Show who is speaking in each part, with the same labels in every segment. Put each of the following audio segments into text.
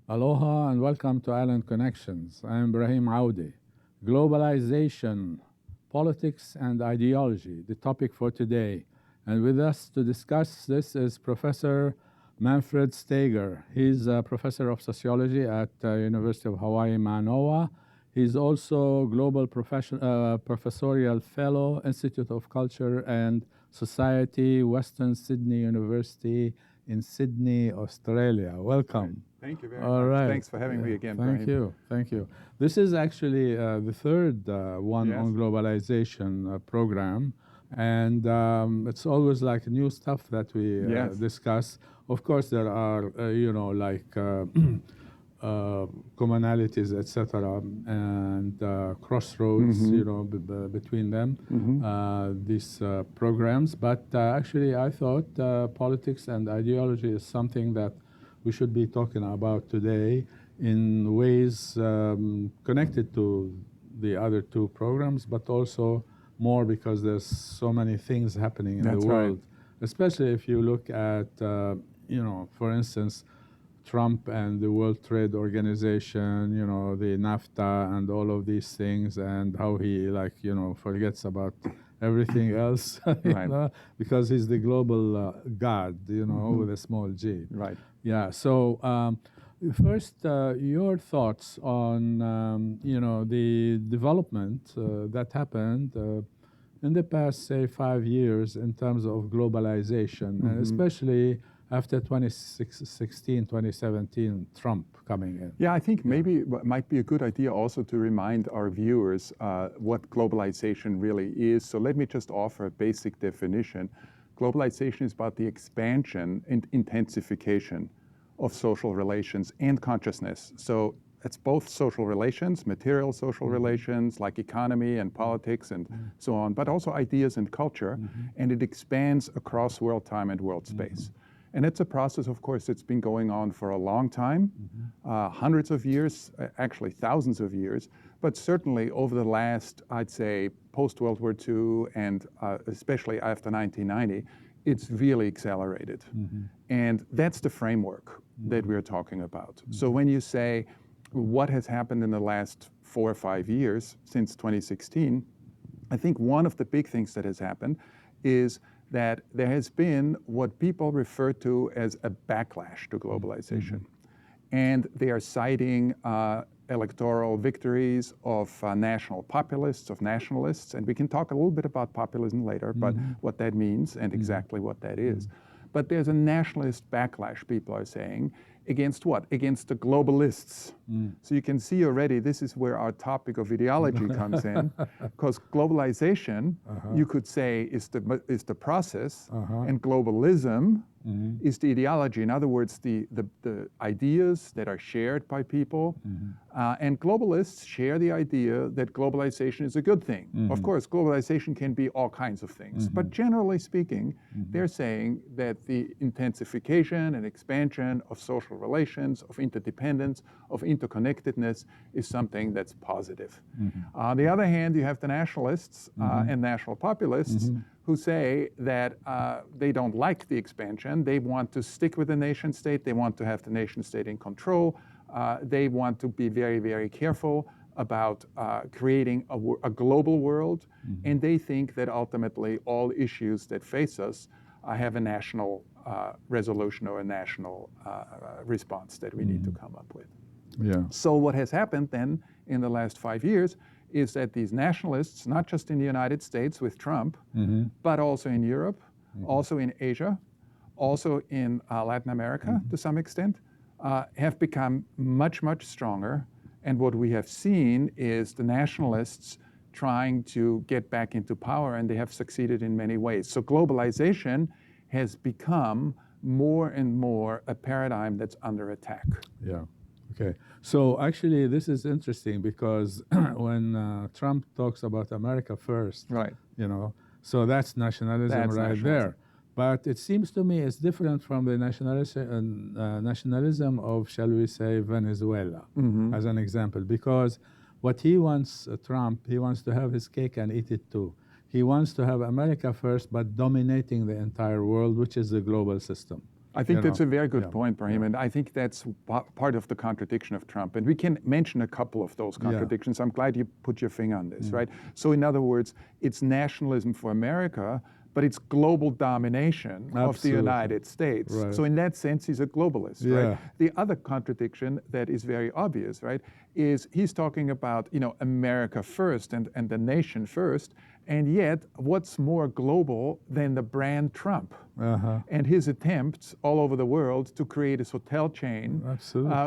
Speaker 1: Aloha and welcome to Island Connections. I'm Ibrahim Aoude. Globalization, politics and ideology, the topic for today. And with us to discuss this is Professor Manfred Steger. He's a professor of sociology at University of Hawai'i, Mānoa. He's also global professorial fellow, Institute of Culture and Society, Western Sydney University in Sydney, Australia. Welcome.
Speaker 2: Thank you very
Speaker 1: All
Speaker 2: much.
Speaker 1: right.
Speaker 2: Thanks for having me again,
Speaker 1: Thank
Speaker 2: Ibrahim.
Speaker 1: you. Thank you. This is actually the third one
Speaker 2: Yes.
Speaker 1: on globalization program. And it's always like new stuff that we
Speaker 2: Yes.
Speaker 1: discuss. Of course, there are, commonalities, etc., and crossroads, between them, these programs. But actually, I thought politics and ideology is something that we should be talking about today in ways connected to the other two programs, but also more because there's so many things happening in
Speaker 2: That's
Speaker 1: the world,
Speaker 2: right.
Speaker 1: especially if you look at, for instance, Trump and the World Trade Organization, the NAFTA and all of these things, and how he, forgets about everything else,
Speaker 2: Right.
Speaker 1: because he's the global god, with a small g.
Speaker 2: Right.
Speaker 1: Yeah. So first, your thoughts on the development that happened in the past, say, 5 years in terms of globalization, and especially after 2016, 2017, Trump coming in.
Speaker 2: Yeah, I think maybe it might be a good idea also to remind our viewers what globalization really is. So let me just offer a basic definition. Globalization is about the expansion and intensification of social relations and consciousness. So it's both social relations, material social relations like economy and politics and so on, but also ideas and culture, and it expands across world time and world space. And it's a process, of course, that's been going on for a long time, hundreds of years, actually thousands of years, but certainly over the last, I'd say, post-World War II and especially after 1990, it's really accelerated. And that's the framework that we're talking about. So when you say what has happened in the last 4 or 5 years since 2016, I think one of the big things that has happened is that there has been what people refer to as a backlash to globalization. And they are citing electoral victories of national populists, of nationalists, and we can talk a little bit about populism later, but what that means and exactly what that is. But there's a nationalist backlash, people are saying, against what? Against the globalists. So you can see already this is where our topic of ideology comes in, because globalization, you could say, is the process, and globalism is the ideology. In other words, the ideas that are shared by people. And globalists share the idea that globalization is a good thing. Of course, globalization can be all kinds of things. But generally speaking, they're saying that the intensification and expansion of social relations, of interdependence, of interconnectedness is something that's positive. On the other hand, you have the nationalists and national populists who say that they don't like the expansion. They want to stick with the nation state. They want to have the nation state in control. They want to be very, very careful about creating a global world. And they think that ultimately all issues that face us have a national resolution or a national response that we need to come up with.
Speaker 1: Yeah.
Speaker 2: So what has happened then in the last 5 years is that these nationalists, not just in the United States with Trump, but also in Europe, also in Asia, also in Latin America to some extent, have become much, much stronger. And what we have seen is the nationalists trying to get back into power, and they have succeeded in many ways. So globalization has become more and more a paradigm that's under attack.
Speaker 1: Yeah. Okay. So actually, this is interesting because when Trump talks about America first,
Speaker 2: Right.
Speaker 1: So that's nationalism
Speaker 2: That's
Speaker 1: right
Speaker 2: nationalism.
Speaker 1: there. But it seems to me it's different from the nationalism of, shall we say, Venezuela, as an example, because what he wants, Trump, he wants to have his cake and eat it too. He wants to have America first, but dominating the entire world, which is the global system.
Speaker 2: I think that's a very good
Speaker 1: Yeah.
Speaker 2: point, Ibrahim, and I think that's part of the contradiction of Trump. And we can mention a couple of those contradictions. I'm glad you put your finger on this, right? So in other words, it's nationalism for America, but it's global domination of the United States.
Speaker 1: Right.
Speaker 2: So in that sense, he's a globalist, right? The other contradiction that is very obvious, right, is he's talking about, America first and the nation first, and yet what's more global than the brand Trump? And his attempts all over the world to create a hotel chain,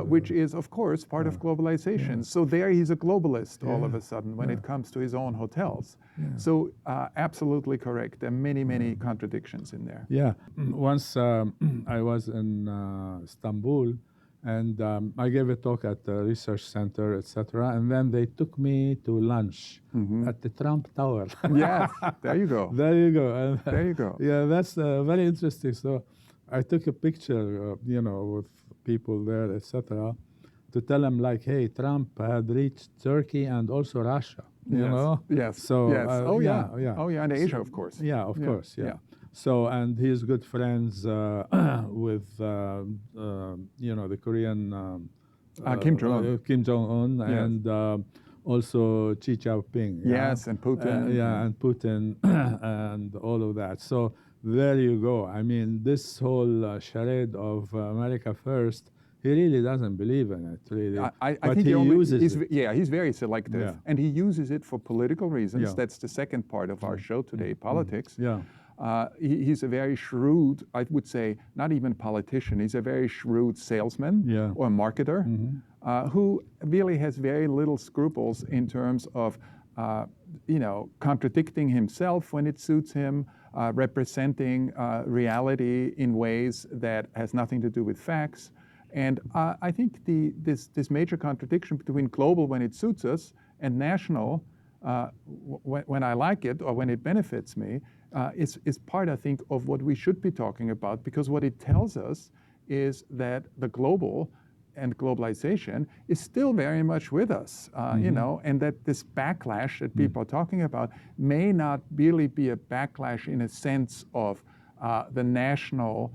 Speaker 2: which is, of course, part of globalization. So there he's a globalist all of a sudden when it comes to his own hotels. So absolutely correct. There are many, many contradictions in there.
Speaker 1: Yeah. Once I was in Istanbul, and I gave a talk at the research center, etc. And then they took me to lunch at the Trump Tower.
Speaker 2: Yes, there you go.
Speaker 1: There you go. And,
Speaker 2: there you go.
Speaker 1: Yeah, that's very interesting. So I took a picture, with people there, etc., to tell them like, hey, Trump had reached Turkey and also Russia. You know?
Speaker 2: Yes.
Speaker 1: So
Speaker 2: yes.
Speaker 1: Oh yeah.
Speaker 2: And Asia, of course.
Speaker 1: Yeah, of course. Yeah. So, and he's good friends with, the Korean
Speaker 2: Kim Jong-un.
Speaker 1: Kim Jong-un, and also Xi Jinping.
Speaker 2: Yes, and Putin.
Speaker 1: And Putin, and all of that. So there you go. I mean, this whole charade of America first, he really doesn't believe in it, really.
Speaker 2: I
Speaker 1: but
Speaker 2: think
Speaker 1: he uses it.
Speaker 2: Yeah, he's very selective, and he uses it for political reasons.
Speaker 1: Yeah.
Speaker 2: That's the second part of our show today, politics.
Speaker 1: Yeah.
Speaker 2: He's a very shrewd, I would say, not even politician. He's a very shrewd salesman or marketer who really has very little scruples in terms of, contradicting himself when it suits him, representing reality in ways that has nothing to do with facts. And I think this major contradiction between global when it suits us and national when I like it or when it benefits me is part, I think, of what we should be talking about, because what it tells us is that the global and globalization is still very much with us, and that this backlash that people are talking about may not really be a backlash in a sense of the national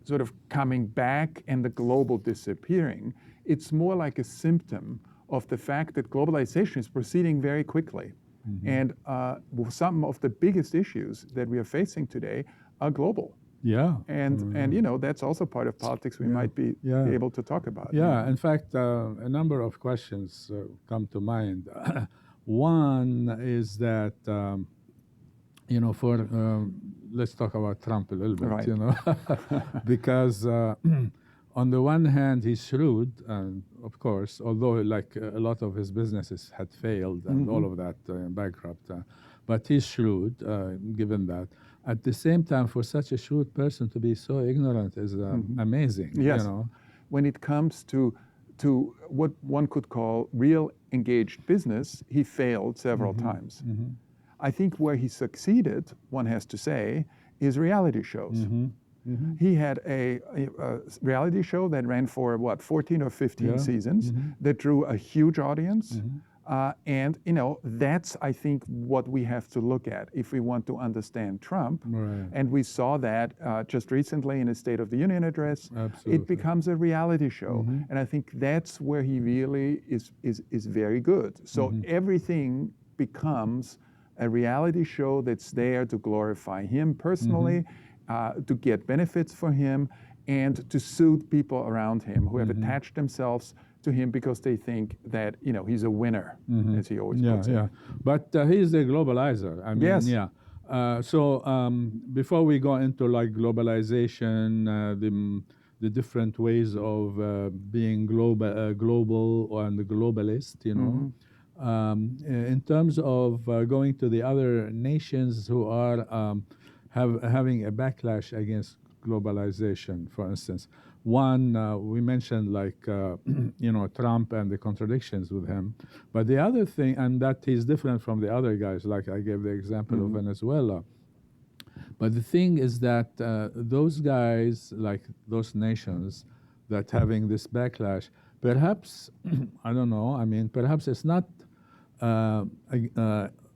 Speaker 2: sort of coming back and the global disappearing. It's more like a symptom of the fact that globalization is proceeding very quickly. And some of the biggest issues that we are facing today are global.
Speaker 1: Yeah.
Speaker 2: And that's also part of politics we might be able to talk about.
Speaker 1: Yeah, in fact, a number of questions come to mind. One is that, let's talk about Trump a little bit,
Speaker 2: right.
Speaker 1: because on the one hand, he's shrewd, and of course, although like a lot of his businesses had failed and all of that, bankrupt, but he's shrewd, given that. At the same time, for such a shrewd person to be so ignorant is amazing.
Speaker 2: Yes. When it comes to what one could call real engaged business, he failed several times. I think where he succeeded, one has to say, is reality shows. He had a reality show that ran for 14 or 15 seasons that drew a huge audience. And that's, I think, what we have to look at if we want to understand Trump.
Speaker 1: Right.
Speaker 2: And we saw that just recently in his State of the Union address.
Speaker 1: Absolutely.
Speaker 2: It becomes a reality show. And I think that's where he really is very good. So everything becomes a reality show that's there to glorify him personally, to get benefits for him, and to suit people around him who have attached themselves to him because they think that he's a winner, as he always puts it.
Speaker 1: Yeah, but he's a globalizer. I mean,
Speaker 2: yes.
Speaker 1: So before we go into like globalization, the different ways of being global and globalist, in terms of going to the other nations who are having a backlash against globalization, for instance. One, we mentioned like, Trump and the contradictions with him. But the other thing, and that he's different from the other guys, like I gave the example of Venezuela. But the thing is that those guys, like those nations that having this backlash, perhaps, I don't know, I mean, perhaps it's not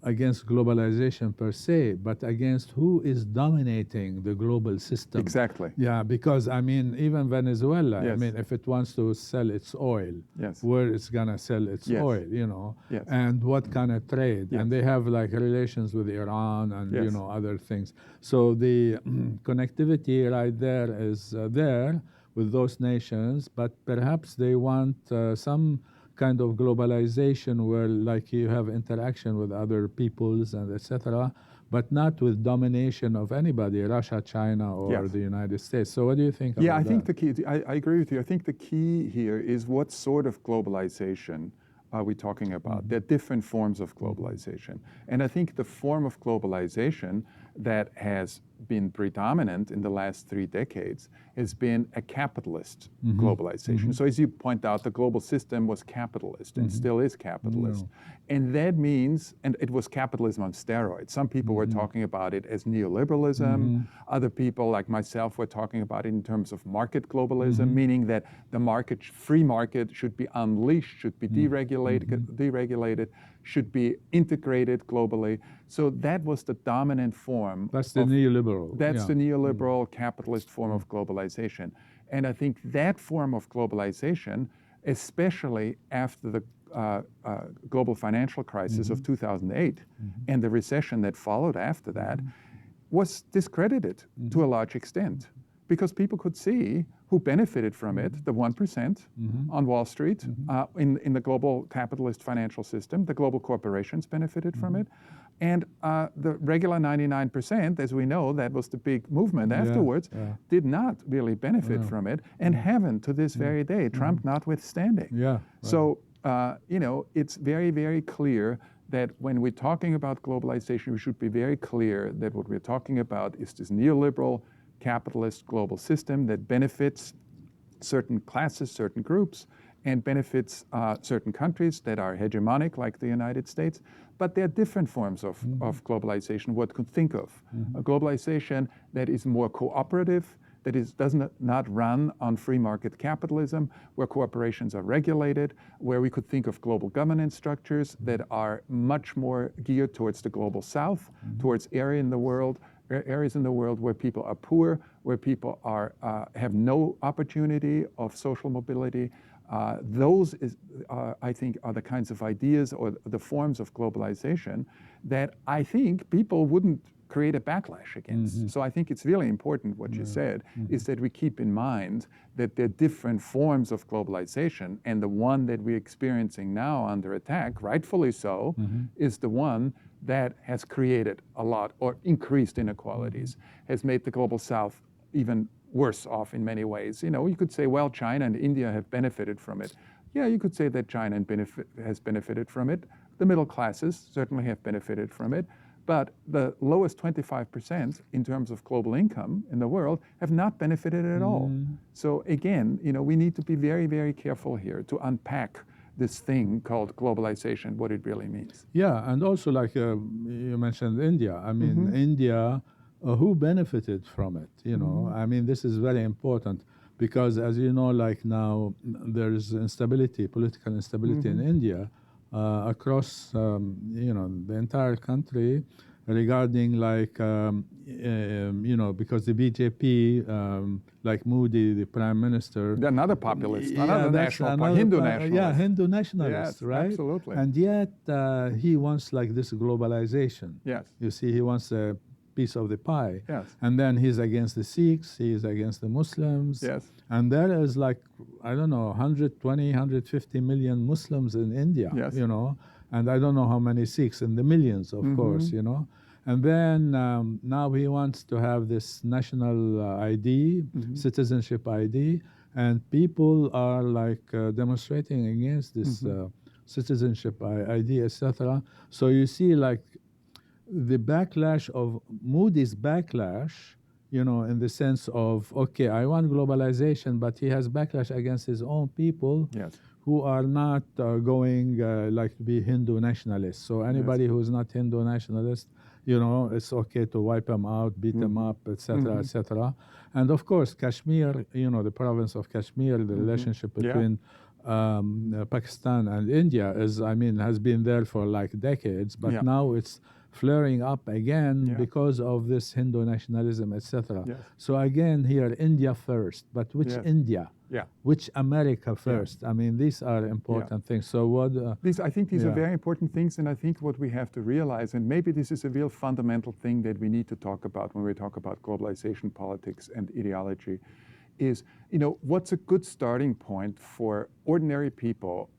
Speaker 1: against globalization per se, but against who is dominating the global system.
Speaker 2: Exactly.
Speaker 1: Yeah, because I mean, even Venezuela,
Speaker 2: Yes.
Speaker 1: I mean, if it wants to sell its oil,
Speaker 2: Yes.
Speaker 1: where it's gonna sell its
Speaker 2: Yes.
Speaker 1: oil, you know,
Speaker 2: Yes.
Speaker 1: and what kind of trade,
Speaker 2: Yes.
Speaker 1: and they have like relations with Iran and you
Speaker 2: Yes.
Speaker 1: know other things. So the connectivity right there is there with those nations, but perhaps they want some kind of globalization where like you have interaction with other peoples and etc., but not with domination of anybody, Russia, China, or
Speaker 2: Yes.
Speaker 1: the United States. So what do you think about
Speaker 2: Yeah, I think
Speaker 1: that?
Speaker 2: the key, I agree with you. I think the key here is what sort of globalization are we talking about? There are different forms of globalization. And I think the form of globalization that has been predominant in the last 3 decades has been a capitalist globalization. So as you point out, the global system was capitalist and still is capitalist. And that means, and it was capitalism on steroids. Some people were talking about it as neoliberalism. Other people like myself were talking about it in terms of market globalism, meaning that the market, free market should be unleashed, should be deregulated, should be integrated globally. So that was the dominant form.
Speaker 1: That's the neoliberal.
Speaker 2: That's the neoliberal capitalist form of globalization. And I think that form of globalization, especially after the global financial crisis of 2008 and the recession that followed after that, was discredited to a large extent. Because people could see who benefited from it, the 1% on Wall Street, in the global capitalist financial system. The global corporations benefited from it. And the regular 99%, as we know, that was the big movement afterwards, did not really benefit from it and haven't to this very day, Trump notwithstanding. So, you know, it's very, very clear that when we're talking about globalization, we should be very clear that what we're talking about is this neoliberal capitalist global system that benefits certain classes, certain groups, and benefits certain countries that are hegemonic, like the United States. But there are different forms of globalization one could think of. A globalization that is more cooperative, that does not run on free market capitalism, where corporations are regulated, where we could think of global governance structures that are much more geared towards the global south, towards areas in the world where people are poor, where people are have no opportunity of social mobility. Those, I think, are the kinds of ideas or the forms of globalization that I think people wouldn't create a backlash against. So I think it's really important what you said, is that we keep in mind that there are different forms of globalization, and the one that we're experiencing now under attack, rightfully so, is the one that has created a lot or increased inequalities, has made the global south even worse off in many ways. You know, you could say, well, China and India have benefited from it. Yeah, you could say that China has benefited from it. The middle classes certainly have benefited from it. But the lowest 25% in terms of global income in the world have not benefited at all. So again, you know, we need to be very, very careful here to unpack this thing called globalization, what it really means.
Speaker 1: Yeah, and also like you mentioned India. I mean, India, who benefited from it? You know, I mean, this is very important because, as you know, like now there is instability, political instability in India across, you know, the entire country regarding like, you know, because the BJP, like Modi, the prime minister.
Speaker 2: Another populist, another national, Hindu nationalist.
Speaker 1: Yeah, Hindu nationalist,
Speaker 2: yes,
Speaker 1: right?
Speaker 2: Absolutely.
Speaker 1: And yet he wants like this globalization.
Speaker 2: Yes.
Speaker 1: You see, he wants a piece of the pie.
Speaker 2: Yes.
Speaker 1: And then he's against the Sikhs, he's against the Muslims.
Speaker 2: Yes.
Speaker 1: And there is like, I don't know, 120, 150 million Muslims in India,
Speaker 2: yes.
Speaker 1: you know, and I don't know how many Sikhs, in the millions, of course, you know. And then now he wants to have this national ID, citizenship ID, and people are like demonstrating against this citizenship ID, etc. So you see like the backlash of Modi's backlash, you know, in the sense of, okay, I want globalization, but he has backlash against his own people who are not going like to be Hindu nationalists. So anybody who is not Hindu nationalist, you know, it's okay to wipe them out, beat them up, etc., etc. And of course, Kashmir, you know, the province of Kashmir, the relationship between Pakistan and India has been there for like decades, but now it's flaring up again because of this Hindu nationalism, etc. So again, here, India first, but which India? Which America first? I mean, these are important things. So what?
Speaker 2: I think these are very important things, and I think what we have to realize, and maybe this is a real fundamental thing that we need to talk about when we talk about globalization, politics, and ideology, is, what's a good starting point for ordinary people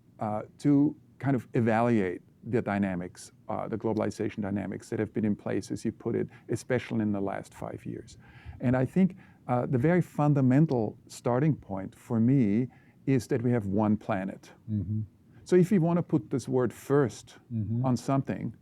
Speaker 2: to kind of evaluate the dynamics, the globalization dynamics that have been in place, as you put it, especially in the last 5 years. And I think the very fundamental starting point for me is that we have one planet. So if you want to put this word first on something,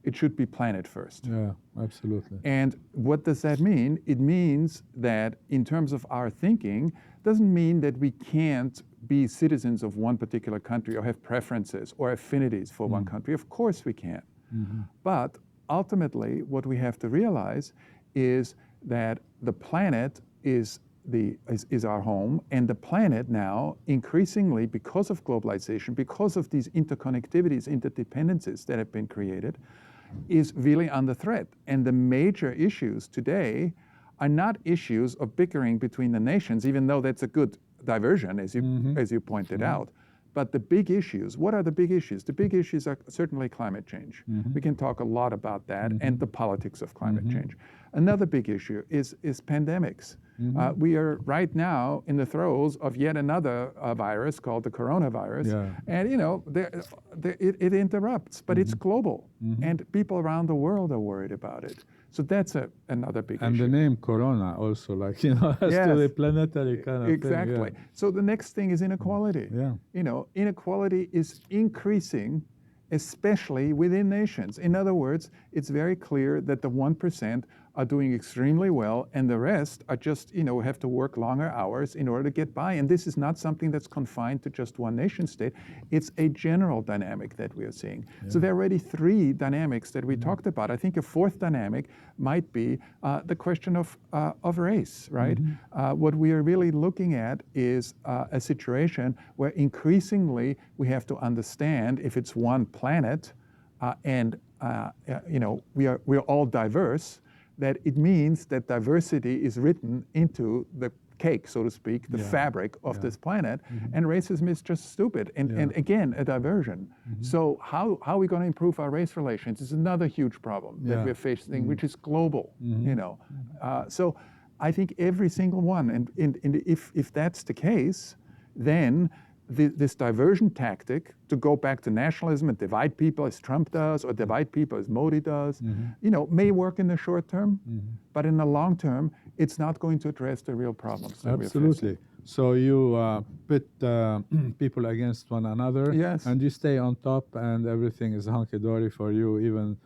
Speaker 2: it should be planet first.
Speaker 1: Yeah, absolutely.
Speaker 2: And what does that mean? It means that in terms of our thinking, doesn't mean that we can't be citizens of one particular country or have preferences or affinities for one country. Of course we can. But ultimately, what we have to realize is that the planet is our home, and the planet now, increasingly, because of globalization, because of these interconnectivities, interdependencies that have been created, is really under threat. And the major issues today are not issues of bickering between the nations, even though that's a good diversion, as you pointed out. But the big issues, what are the big issues? The big issues are certainly climate change. We can talk a lot about that and the politics of climate change. Another big issue is pandemics. We are right now in the throes of yet another virus called the coronavirus. And it interrupts, but it's global. And people around the world are worried about it. So that's another big issue.
Speaker 1: And the name Corona also, has to be planetary kind of thing.
Speaker 2: Exactly. So the next thing is inequality. Inequality is increasing, especially within nations. In other words, it's very clear that the 1% are doing extremely well, and the rest are just, have to work longer hours in order to get by. And this is not something that's confined to just one nation state. It's a general dynamic that we are seeing. So there are already 3 dynamics that we talked about. I think a 4th dynamic might be the question of race, right? What we are really looking at is a situation where increasingly we have to understand, if it's one planet and we're all diverse, that it means that diversity is written into the cake, so to speak, the fabric of this planet, and racism is just stupid and again, a diversion. So how are we going to improve our race relations is another huge problem that we're facing, which is global, So I think every single one, and if that's the case, then this diversion tactic to go back to nationalism and divide people as Trump does, or divide people as Modi does, may work in the short term, but in the long term, it's not going to address the real problems that we're facing.
Speaker 1: So you pit people against one another, and you stay on top, and everything is hunky-dory for you, even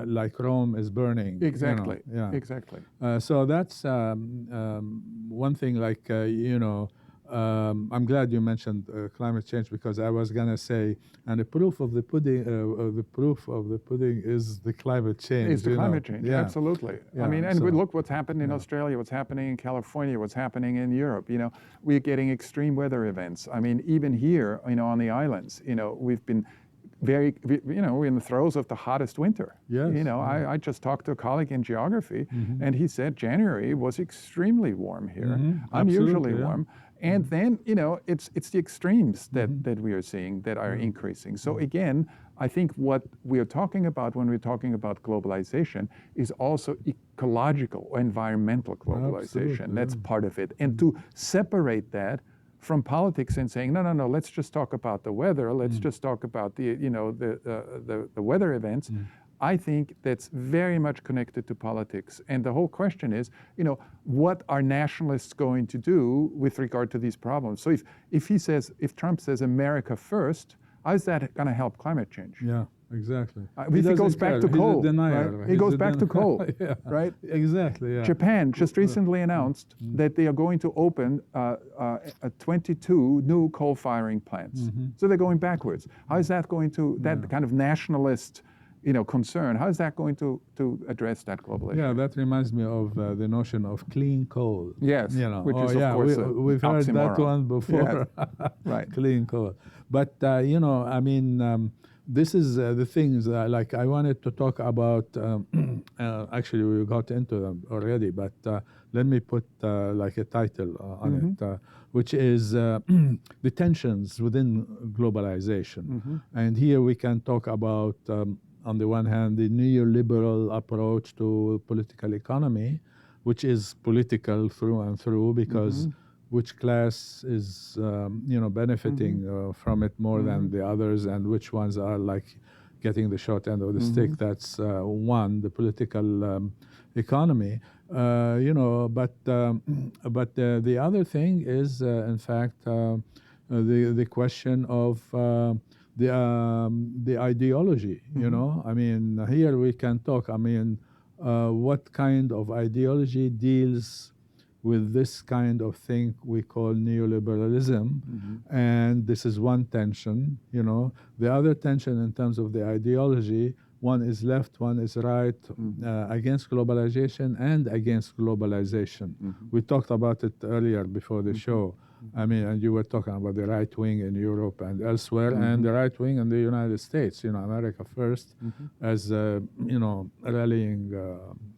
Speaker 1: like Rome is burning.
Speaker 2: Exactly. Exactly.
Speaker 1: So that's one thing. I'm glad you mentioned climate change, because I was gonna say, and the proof of the pudding, is the climate change.
Speaker 2: It's the climate change, absolutely. I mean, and look what's happened in Australia, what's happening in California, what's happening in Europe. We're getting extreme weather events. I mean, even here, on the islands, we've been we're in the throes of the hottest winter. I just talked to a colleague in geography, and he said January was extremely warm here, unusually warm. And then, it's the extremes that we are seeing that are increasing. So again, I think what we are talking about when we're talking about globalization is also ecological or environmental globalization. That's part of it. And to separate that from politics and saying, no, let's just talk about the weather, let's just talk about the weather events, I think that's very much connected to politics. And the whole question is, what are nationalists going to do with regard to these problems? So if Trump says America first, how is that going to help climate change?
Speaker 1: Yeah, exactly.
Speaker 2: If he goes back to coal, right? He goes back to coal, right?
Speaker 1: Exactly, yeah.
Speaker 2: Japan just recently announced that they are going to open 22 new coal-firing plants. So they're going backwards. How is that going to, that kind of nationalist concern. How is that going to address that globalization?
Speaker 1: Yeah, that reminds me of the notion of clean coal.
Speaker 2: Yes, which is of course
Speaker 1: we've heard
Speaker 2: oxymoron.
Speaker 1: that one before.
Speaker 2: Yes. Right.
Speaker 1: Clean coal. But this is the things like I wanted to talk about. Actually, we got into them already, but let me put like a title on it, which is the tensions within globalization. And here we can talk about, on the one hand, the neoliberal approach to political economy, which is political through and through, because which class is benefiting from it more than the others, and which ones are like getting the short end of the stick. That's one, the political economy. But the other thing is, in fact, the question of the ideology. Here we can talk. What kind of ideology deals with this kind of thing we call neoliberalism, and this is one tension. The other tension in terms of the ideology, one is left, one is right, against globalization and against globalization. We talked about it earlier before the show. And you were talking about the right wing in Europe and elsewhere, and the right wing in the United States, America first, as a rallying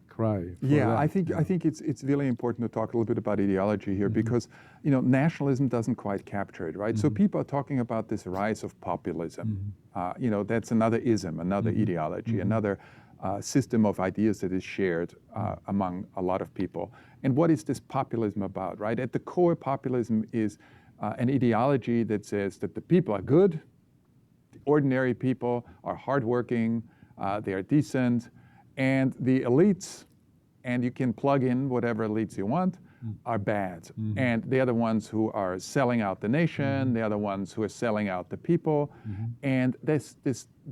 Speaker 1: cry.
Speaker 2: Yeah, I think it's really important to talk a little bit about ideology here, because nationalism doesn't quite capture it, right? So people are talking about this rise of populism. That's another ism, another ideology, another system of ideas that is shared among a lot of people. And what is this populism about, right? At the core, populism is an ideology that says that the people are good, the ordinary people are hardworking, they are decent, and the elites, and you can plug in whatever elites you want, are bad. And they're the ones who are selling out the nation, they're the ones who are selling out the people. And this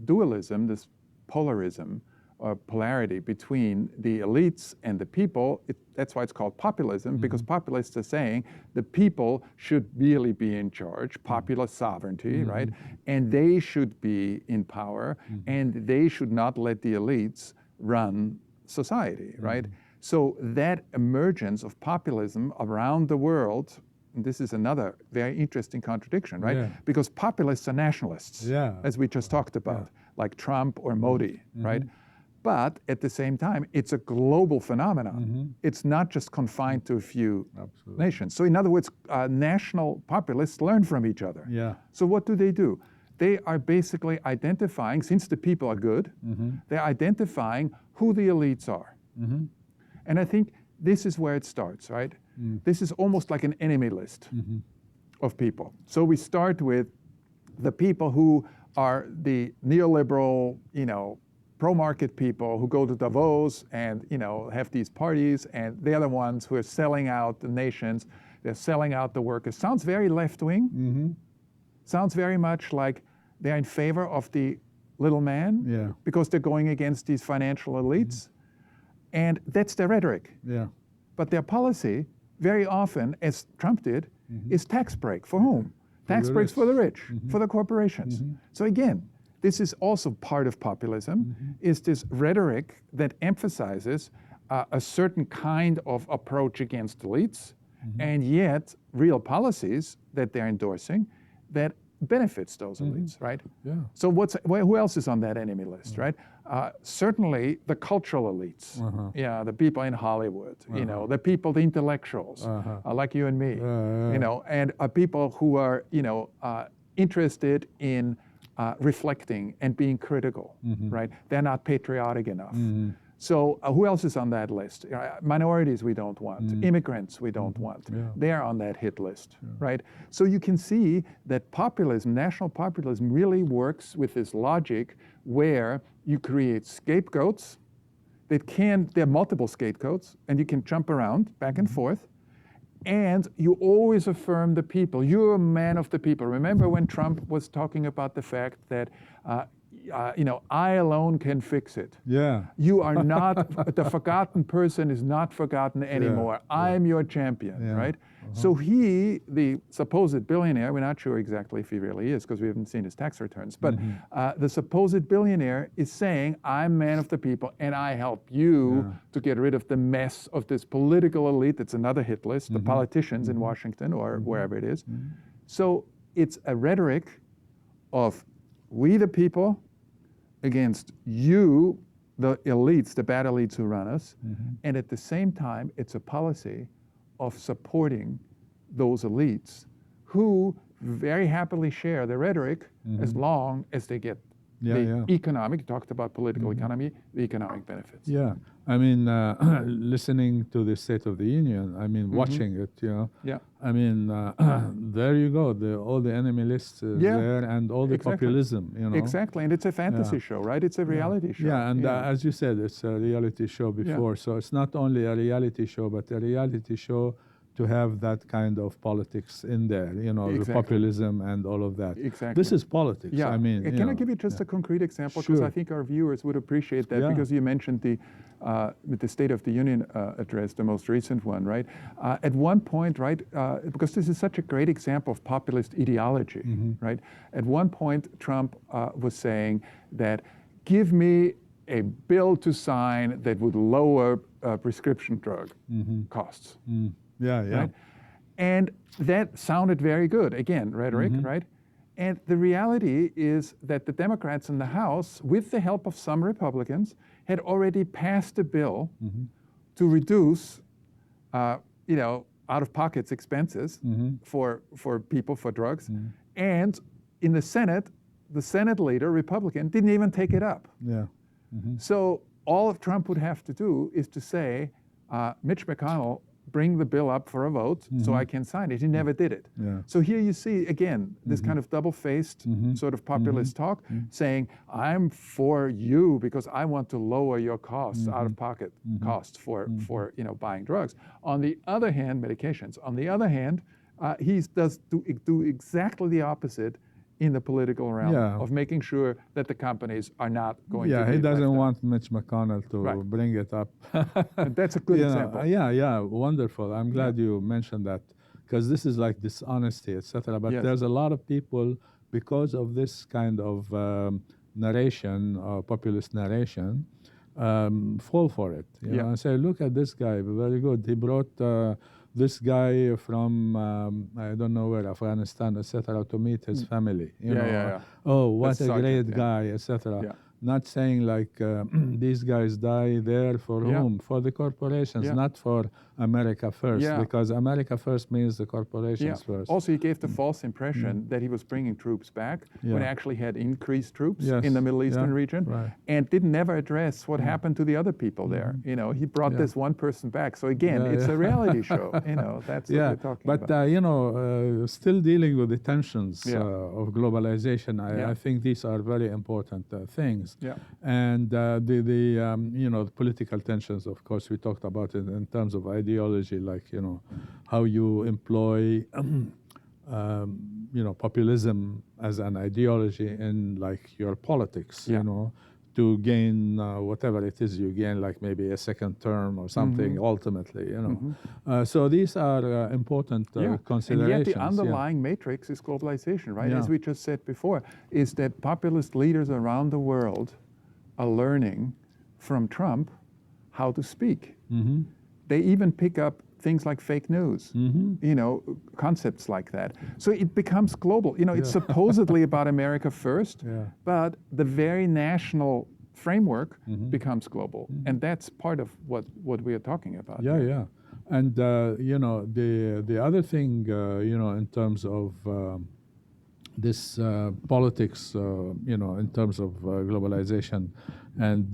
Speaker 2: dualism, this polarism, or polarity between the elites and the people, that's why it's called populism, because populists are saying the people should really be in charge, popular sovereignty, right? And they should be in power, and they should not let the elites run society, right? So that emergence of populism around the world, and this is another very interesting contradiction, right?
Speaker 1: Yeah.
Speaker 2: Because populists are nationalists, as we just talked about, like Trump or Modi, right? But at the same time, it's a global phenomenon. It's not just confined to a few nations. So in other words, national populists learn from each other. So what do? They are basically identifying, since the people are good, they're identifying who the elites are. And I think this is where it starts, right? This is almost like an enemy list of people. So we start with the people who are the neoliberal, pro-market people who go to Davos and have these parties, and they're the ones who are selling out the nations, they're selling out the workers. Sounds very left-wing. Sounds very much like they're in favor of the little man, because they're going against these financial elites. And that's their rhetoric. But their policy, very often, as Trump did, is tax break. For whom? Tax breaks for the rich, for the corporations. So again, this is also part of populism, is this rhetoric that emphasizes a certain kind of approach against elites, and yet real policies that they're endorsing that benefits those elites, right? So who else is on that enemy list, right? Certainly the cultural elites, the people in Hollywood, the people, the intellectuals, like you and me, and people who are, interested in reflecting and being critical, right? They're not patriotic enough. So who else is on that list? Minorities we don't want, immigrants we don't want. They're on that hit list, right? So you can see that populism, national populism, really works with this logic where you create scapegoats there are multiple scapegoats, and you can jump around back and forth, and you always affirm the people. You're a man of the people. Remember when Trump was talking about the fact that I alone can fix it. You are not, the forgotten person is not forgotten anymore. I'm your champion, right? So he, the supposed billionaire, we're not sure exactly if he really is because we haven't seen his tax returns, but the supposed billionaire is saying, I'm man of the people and I help you to get rid of the mess of this political elite. It's another hit list, the politicians in Washington or wherever it is. So it's a rhetoric of we the people against you, the elites, the bad elites who run us, and at the same time, it's a policy of supporting those elites who very happily share the rhetoric as long as they get the economic, you talked about political economy, the economic benefits.
Speaker 1: Yeah, I mean, listening to the State of the Union, I mean, watching it, I mean, there you go, all the enemy lists there and all the populism,
Speaker 2: Exactly, and it's a fantasy show, right? It's a reality show.
Speaker 1: Yeah, and as you said, it's a reality show before, so it's not only a reality show, but a reality show to have that kind of politics in there, the populism and all of that.
Speaker 2: Exactly.
Speaker 1: This is politics.
Speaker 2: Yeah.
Speaker 1: I mean,
Speaker 2: can I give you just a concrete example? Because I think our viewers would appreciate that because you mentioned with the State of the Union address, the most recent one, right? At one point, right, because this is such a great example of populist ideology, right? At one point, Trump was saying that give me a bill to sign that would lower prescription drug costs. Right? And that sounded very good. Again, rhetoric, right? And the reality is that the Democrats in the House, with the help of some Republicans, had already passed a bill to reduce, out-of-pocket expenses for people for drugs. And in the Senate leader, Republican, didn't even take it up. So all Trump would have to do is to say, Mitch McConnell, bring the bill up for a vote so I can sign it. He never did it. So here you see, again, this kind of double-faced sort of populist talk saying, I'm for you because I want to lower your costs, out-of-pocket costs for buying drugs. On the other hand, medications. On the other hand, he does do exactly the opposite in the political realm of making sure that the companies are not going to be
Speaker 1: he doesn't want Mitch McConnell to bring it up.
Speaker 2: That's a good example.
Speaker 1: Wonderful. I'm glad you mentioned that because this is like dishonesty, etc. But there's a lot of people, because of this kind of narration, populist narration, fall for it. You know, and say, look at this guy, very good. He brought this guy from I don't know where, Afghanistan, etc., to meet his family. Oh, what a great guy, etc. Not saying like these guys die there for whom? For the corporations, not for America first, because America first means the corporations first.
Speaker 2: Also, he gave the false impression that he was bringing troops back when he actually had increased troops in the Middle Eastern region, and didn't never address what happened to the other people there. He brought this one person back. So again, it's a reality show. That's what we're talking about.
Speaker 1: But still dealing with the tensions of globalization, I think these are very important things. And the political tensions, of course, we talked about it in terms of ideology, like how you employ populism as an ideology in like your politics, to gain whatever it is you gain, like maybe a second term or something. Ultimately, so these are important considerations.
Speaker 2: And yet the underlying matrix is globalization, right? As we just said before, is that populist leaders around the world are learning from Trump how to speak. They even pick up things like fake news, concepts like that. So it becomes global. It's supposedly about America first, but the very national framework becomes global. And that's part of what we are talking about.
Speaker 1: And, the other thing, in terms of this politics, in terms of globalization and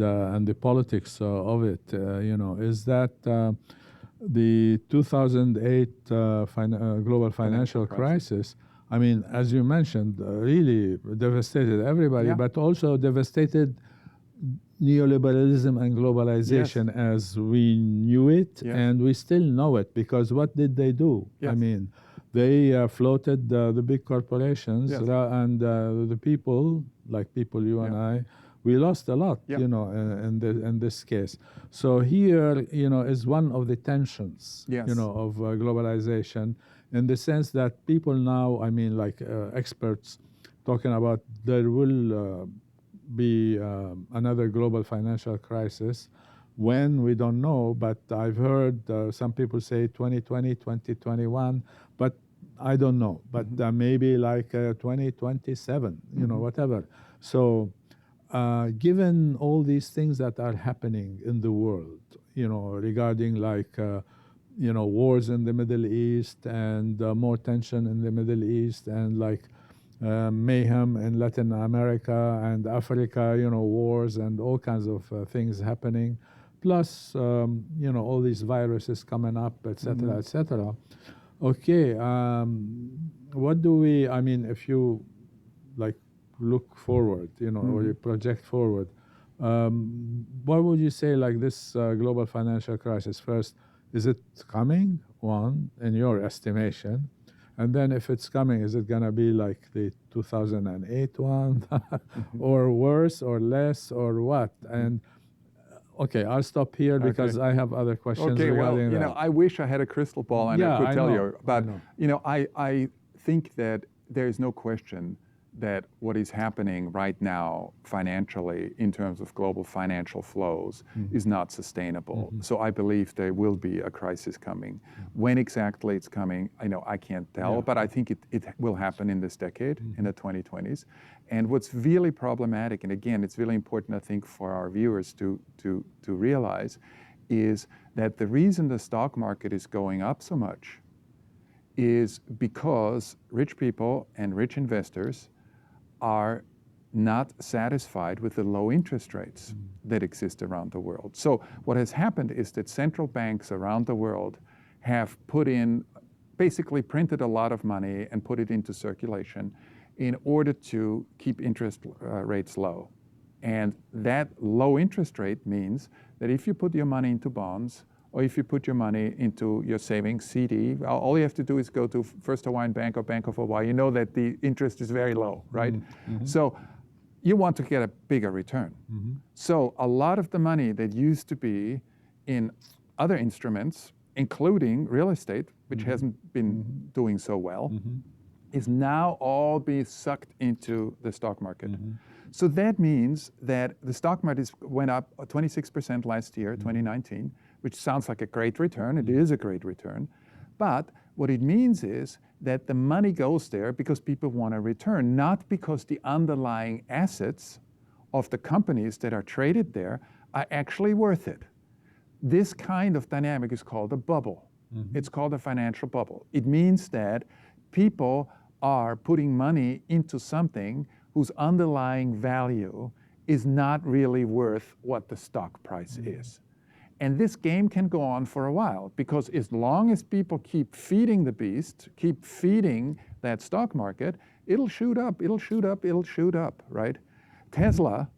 Speaker 1: the politics of it, is that the 2008 global financial crisis, I mean, as you mentioned, really devastated everybody, but also devastated neoliberalism and globalization as we knew it, and we still know it, because what did they do? I mean, they floated the big corporations, and the people, like people you and I, we lost a lot,
Speaker 2: Yep.
Speaker 1: in this case. So here, is one of the tensions,
Speaker 2: Yes.
Speaker 1: of globalization, in the sense that people now, experts talking about there will be another global financial crisis. When, we don't know, but I've heard some people say 2020, 2021, but I don't know. But maybe like 2027, whatever. So given all these things that are happening in the world, regarding wars in the Middle East and more tension in the Middle East and mayhem in Latin America and Africa, wars and all kinds of things happening, plus, all these viruses coming up, et cetera, et cetera. Okay, what do we, if you look forward, or you project forward, what would you say this global financial crisis? First, is it coming, one, in your estimation? And then if it's coming, is it going to be like the 2008 one or worse or less or what? And okay, I'll stop here because I have other questions regarding that.
Speaker 2: I wish I had a crystal ball and I could tell you. But, I think that there is no question that what is happening right now financially in terms of global financial flows is not sustainable. So I believe there will be a crisis coming. When exactly it's coming, I can't tell, but I think it will happen in this decade, in the 2020s. And what's really problematic, and again, it's really important, I think, for our viewers to realize, is that the reason the stock market is going up so much is because rich people and rich investors are not satisfied with the low interest rates that exist around the world. So what has happened is that central banks around the world have basically printed a lot of money and put it into circulation in order to keep interest rates low. And that low interest rate means that if you put your money into bonds, or if you put your money into your savings CD, all you have to do is go to First Hawaiian Bank or Bank of Hawaii. You know that the interest is very low, right? So you want to get a bigger return. So a lot of the money that used to be in other instruments, including real estate, which hasn't been doing so well, is now all being sucked into the stock market. So that means that the stock market went up 26% last year, 2019, which sounds like a great return. It is a great return. But what it means is that the money goes there because people want a return, not because the underlying assets of the companies that are traded there are actually worth it. This kind of dynamic is called a bubble. It's called a financial bubble. It means that people are putting money into something whose underlying value is not really worth what the stock price is. And this game can go on for a while, because as long as people keep feeding the beast, keep feeding that stock market, it'll shoot up, it'll shoot up, it'll shoot up, right? Tesla,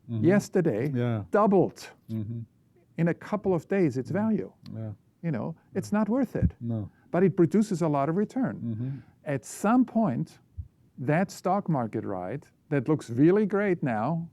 Speaker 2: yesterday, doubled in a couple of days its value. It's not worth it. But it produces a lot of return. At some point, that stock market ride that looks really great now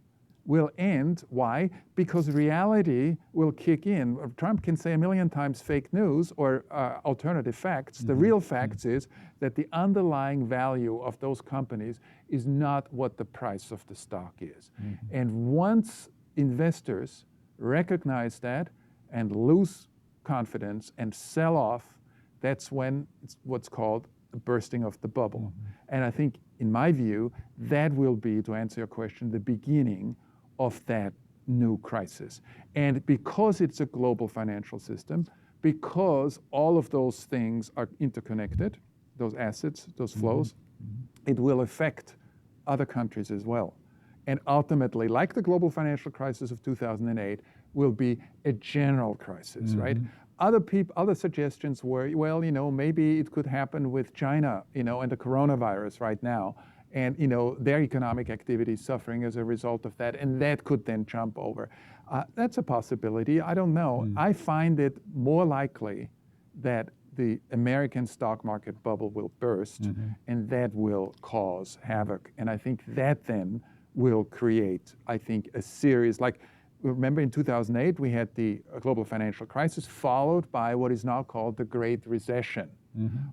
Speaker 2: will end. Why? Because reality will kick in. Trump can say a million times fake news or alternative facts. The real facts is that the underlying value of those companies is not what the price of the stock is. And once investors recognize that and lose confidence and sell off, that's when it's what's called a bursting of the bubble. And I think, in my view, that will be, to answer your question, the beginning of that new crisis. And because it's a global financial system, because all of those things are interconnected, those assets, those flows, it will affect other countries as well. And ultimately, like the global financial crisis of 2008, will be a general crisis, right? Other suggestions were, well, maybe it could happen with China, and the coronavirus right now. And their economic activity is suffering as a result of that, and that could then jump over. That's a possibility. I don't know. I find it more likely that the American stock market bubble will burst, and that will cause havoc. And I think that then will create, I think, a series like, remember in 2008 we had the global financial crisis followed by what is now called the Great Recession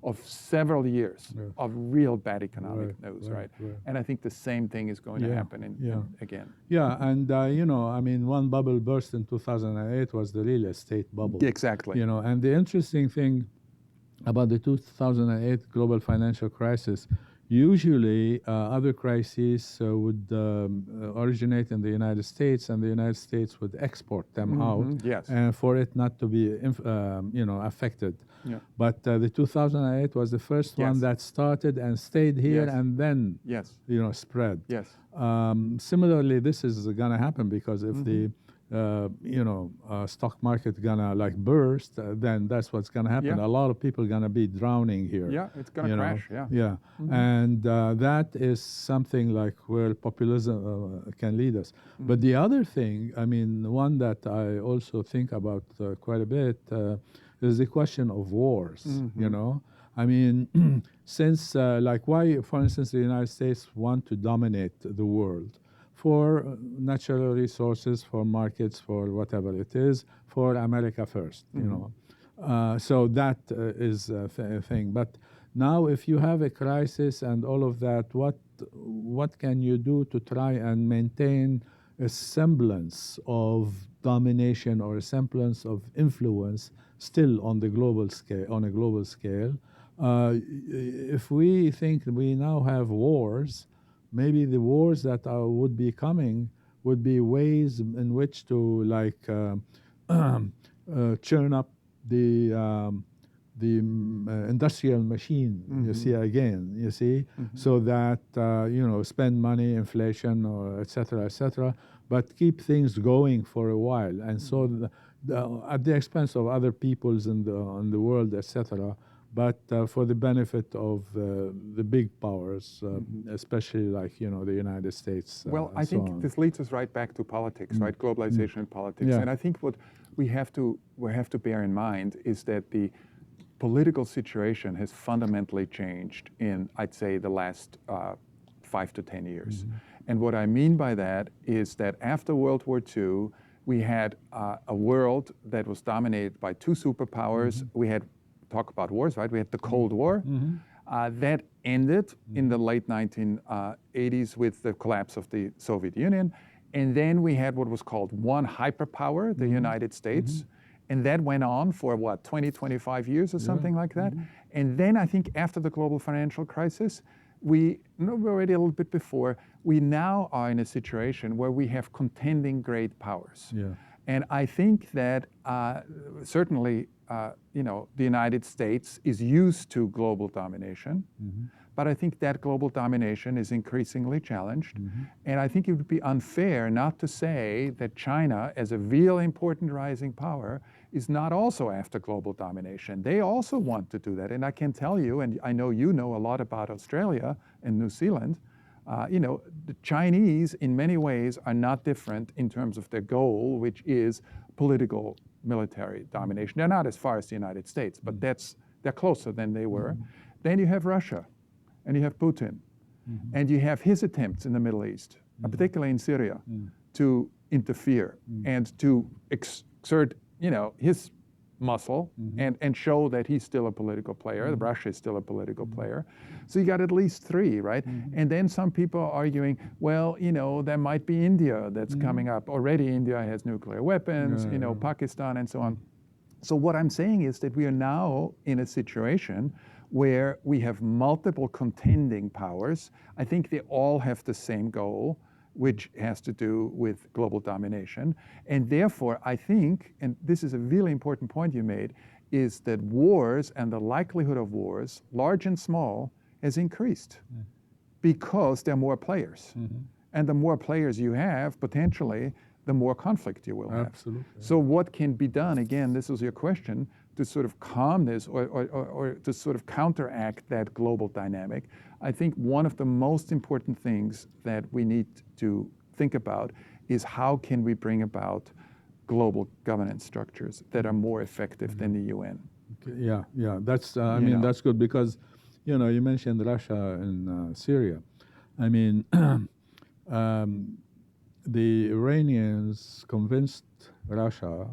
Speaker 2: of several years of real bad economic news, right? And I think the same thing is going to happen again.
Speaker 1: Yeah, and you know, I mean, one bubble burst in 2008 was the real estate bubble.
Speaker 2: Exactly.
Speaker 1: You know, and the interesting thing about the 2008 global financial crisis, usually other crises would originate in the United States, and the United States would export them out, and for it not to be, you know, affected. But the 2008 was the first one that started and stayed here and then, you know, spread. Similarly, this is going to happen because if the you know, stock market gonna like burst, then that's what's gonna happen. A lot of people gonna be drowning here.
Speaker 2: Yeah, it's gonna crash.
Speaker 1: And that is something like where populism can lead us. But the other thing, I mean, one that I also think about quite a bit is the question of wars. You know, I mean, since like why, for instance, the United States want to dominate the world for natural resources, for markets, for whatever it is, for America first, you know. So that is a thing. But now if you have a crisis and all of that, what can you do to try and maintain a semblance of domination or a semblance of influence still on the global scale, on a global scale? If we think we now have wars, maybe the wars that would be coming would be ways in which to like churn up the industrial machine, you see, again, you see, so that, you know, spend money, inflation, or et cetera, but keep things going for a while. And so at the expense of other peoples in the world, et cetera, but for the benefit of the big powers, especially like, you know, the United States.
Speaker 2: Well, I think this leads us right back to politics, right? Globalization and politics. And I think what we have to bear in mind is that the political situation has fundamentally changed in, I'd say, the last 5 to 10 years. And what I mean by that is that after World War II, we had a world that was dominated by 2 superpowers. We had, talk about wars, right? We had the Cold War. That ended in the late 1980s with the collapse of the Soviet Union. And then we had what was called one hyperpower, the United States. And that went on for what, 20, 25 years or something like that. And then I think after the global financial crisis, we already a little bit before, we now are in a situation where we have contending great powers. And I think that certainly, you know, the United States is used to global domination, but I think that global domination is increasingly challenged. And I think it would be unfair not to say that China, as a real important rising power, is not also after global domination. They also want to do that. And I can tell you, and I know you know a lot about Australia and New Zealand, you know, the Chinese in many ways are not different in terms of their goal, which is political military domination. They're not as far as the United States, but they're closer than they were. Then you have Russia, and you have Putin, and you have his attempts in the Middle East, particularly in Syria, to interfere and to exert, you know, his muscle and show that he's still a political player. Russia is still a political player. So you got at least 3, right? And then some people are arguing, well, you know, there might be India that's coming up. Already India has nuclear weapons, you know, Pakistan and so on. So what I'm saying is that we are now in a situation where we have multiple contending powers. I think they all have the same goal, which has to do with global domination. And therefore, I think, and this is a really important point you made, is that wars and the likelihood of wars, large and small, has increased because there are more players. And the more players you have, potentially, the more conflict you will have.
Speaker 1: Absolutely.
Speaker 2: So what can be done, again, this was your question, to sort of calm this or to sort of counteract that global dynamic? I think one of the most important things that we need to think about is how can we bring about global governance structures that are more effective than the UN.
Speaker 1: Yeah, that's, I mean, that's good because, you know, you mentioned Russia and Syria. I mean, the Iranians convinced Russia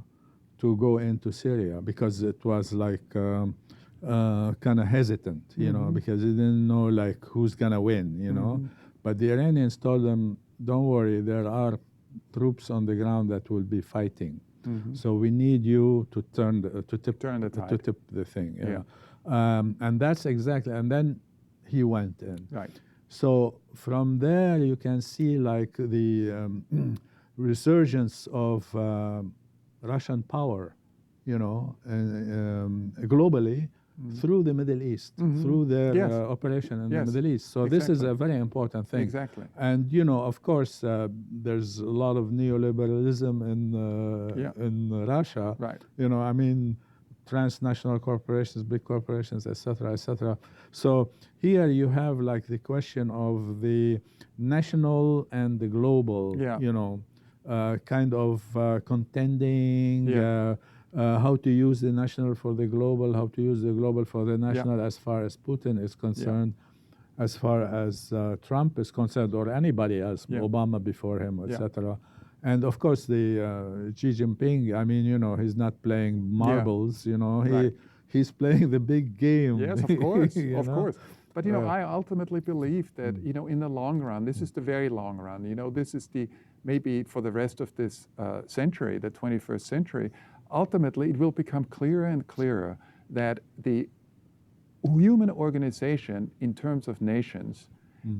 Speaker 1: to go into Syria because it was like kind of hesitant, you know, because they didn't know like who's gonna win, you know. But the Iranians told them, "Don't worry, there are troops on the ground that will be fighting. So we need you to tip the thing." And that's exactly. And then he went in.
Speaker 2: Right.
Speaker 1: So from there you can see like the resurgence of Russian power, you know, globally through the Middle East, through their operation in the Middle East. So this is a very important thing.
Speaker 2: Exactly.
Speaker 1: And you know, of course, there's a lot of neoliberalism in Russia.
Speaker 2: Right.
Speaker 1: You know, I mean, transnational corporations, big corporations, etc., etc. So here you have like the question of the national and the global, you know, kind of contending, how to use the national for the global, how to use the global for the national as far as Putin is concerned, as far as Trump is concerned, or anybody else, Obama before him, etc. And of course, the Xi Jinping, I mean, you know, he's not playing marbles, you know, he's playing the big game.
Speaker 2: Yes, of course, of course. But, you know, I ultimately believe that, you know, in the long run, this is the very long run, you know, this is the, maybe for the rest of this century, the 21st century, ultimately it will become clearer and clearer that the human organization in terms of nations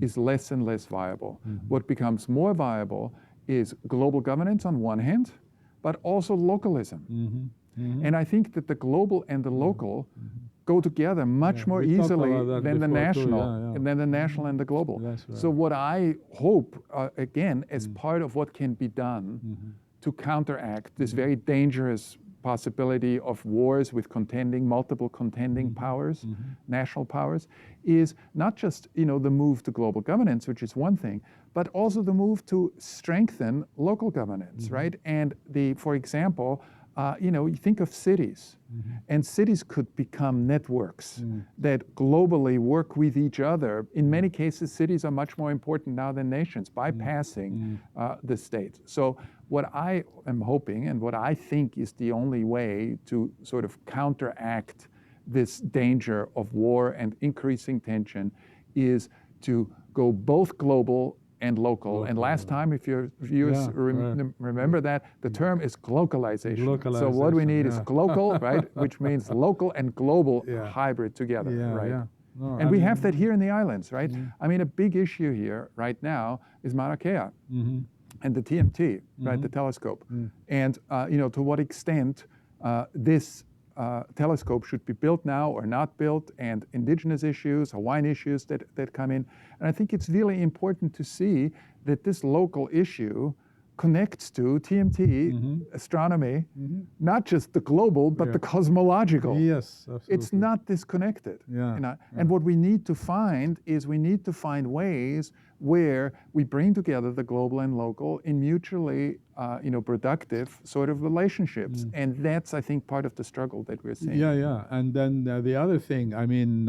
Speaker 2: is less and less viable. What becomes more viable is global governance on one hand, but also localism. And I think that the global and the local go together much more easily than the national, and then the national and the global. So what I hope, again, as part of what can be done to counteract this very dangerous possibility of wars with multiple contending powers, national powers, is not just, you know, the move to global governance, which is one thing, but also the move to strengthen local governance, right? And for example, you know, you think of cities, and cities could become networks that globally work with each other. In many cases, cities are much more important now than nations, bypassing the states. So what I am hoping, and what I think is the only way to sort of counteract this danger of war and increasing tension, is to go both global and local. And last time, if your viewers remember that, the term is globalization. So what we need is local, right? Which means local and global hybrid together, right? No, and we have that here in the islands, right? I mean, a big issue here right now is Mauna Kea and the TMT, right? The telescope. And, you know, to what extent this telescope should be built now or not built, and indigenous issues, Hawaiian issues that come in. And I think it's really important to see that this local issue connects to TMT, astronomy, not just the global, but the cosmological.
Speaker 1: Yes, absolutely.
Speaker 2: It's not disconnected. You know? And what we need to find is ways where we bring together the global and local in mutually you know, productive sort of relationships. And that's, I think, part of the struggle that we're seeing.
Speaker 1: And then the other thing, I mean,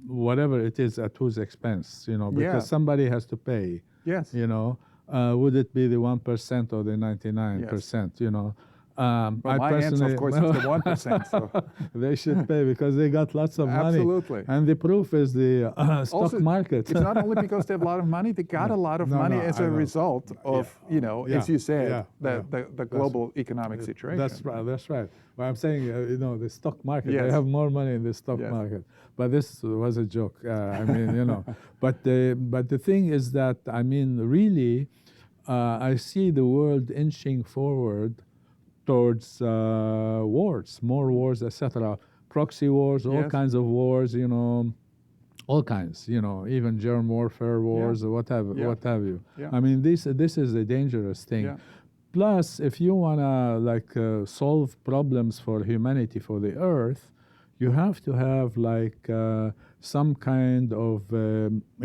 Speaker 1: whatever it is, at whose expense, you know, because somebody has to pay.
Speaker 2: Yes.
Speaker 1: You know, would it be the 1% or the 99%, you know?
Speaker 2: Well, my answer, of course, is the 1%. So.
Speaker 1: They should pay because they got lots of money.
Speaker 2: Absolutely.
Speaker 1: And the proof is the stock market.
Speaker 2: It's not only because they have a lot of money, they got a lot of money as a result of, you know, as you said, the global economic situation.
Speaker 1: That's right, that's right. Well, I'm saying, you know, the stock market, they have more money in the stock market. But this was a joke. I mean, you know. But the thing is that, I mean, really, I see the world inching forward towards wars, more wars, etc. Proxy wars, all kinds of wars, you know, all kinds, you know, even germ warfare wars, or what have you. I mean, this is a dangerous thing. Plus, if you wanna like solve problems for humanity, for the Earth, you have to have like some kind of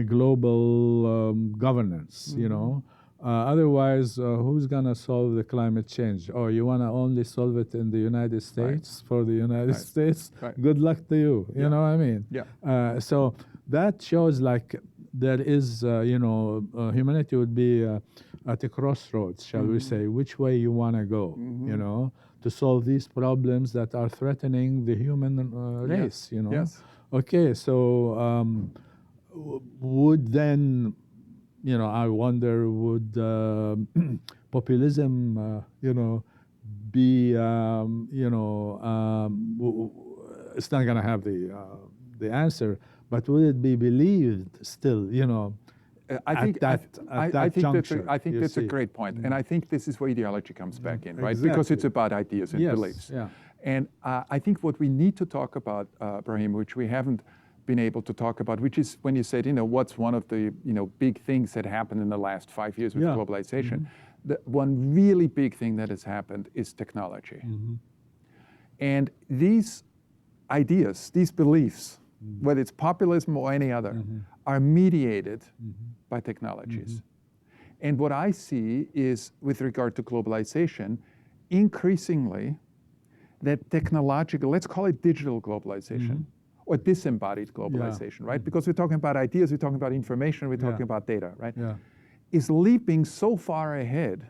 Speaker 1: global governance, you know. Otherwise, who's gonna solve the climate change? Oh, you wanna only solve it in the United States for the United States? Good luck to you. You know what I mean? So that shows like there is, humanity would be at a crossroads, shall we say, which way you want to go, to solve these problems that are threatening the human race,
Speaker 2: Yes.
Speaker 1: Okay, so would then, I wonder, would populism, be, it's not going to have the answer, but would it be believed still,
Speaker 2: I think
Speaker 1: juncture,
Speaker 2: I think that's a great point. And I think this is where ideology comes back in, right?
Speaker 1: Exactly.
Speaker 2: Because it's about ideas and beliefs.
Speaker 1: Yeah.
Speaker 2: And I think what we need to talk about, Ibrahim, which we haven't been able to talk about, which is when you said, what's one of the big things that happened in the last 5 years with globalization. The one really big thing that has happened is technology. And these ideas, these beliefs, whether it's populism or any other, are mediated by technologies. And what I see is, with regard to globalization, increasingly that technological, let's call it digital globalization, or disembodied globalization, right? Because we're talking about ideas, we're talking about information, we're talking about data, right? Is leaping so far ahead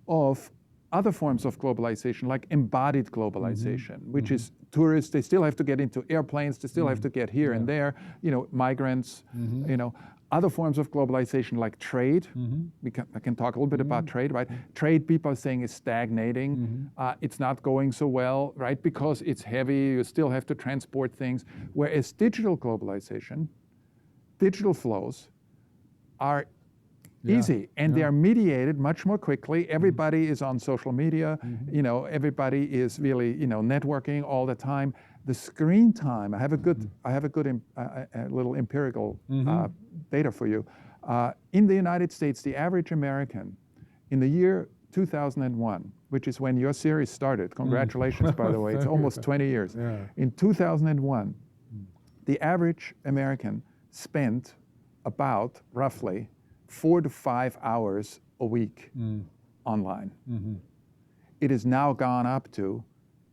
Speaker 2: of other forms of globalization, like embodied globalization, which is tourists, they still have to get into airplanes, they still have to get here and there, migrants, other forms of globalization like trade. I can talk a little bit about trade, right? Trade, people are saying, is stagnating. It's not going so well, right? Because it's heavy, you still have to transport things. Whereas digital globalization, digital flows are easy, and they are mediated much more quickly. Everybody is on social media. Everybody is really networking all the time. The screen time. I have a good little empirical data for you. In the United States, the average American in the year 2001, which is when your series started. Congratulations, by the way. It's almost 20 years. In 2001, the average American spent about roughly 4 to 5 hours a week online. It has now gone up to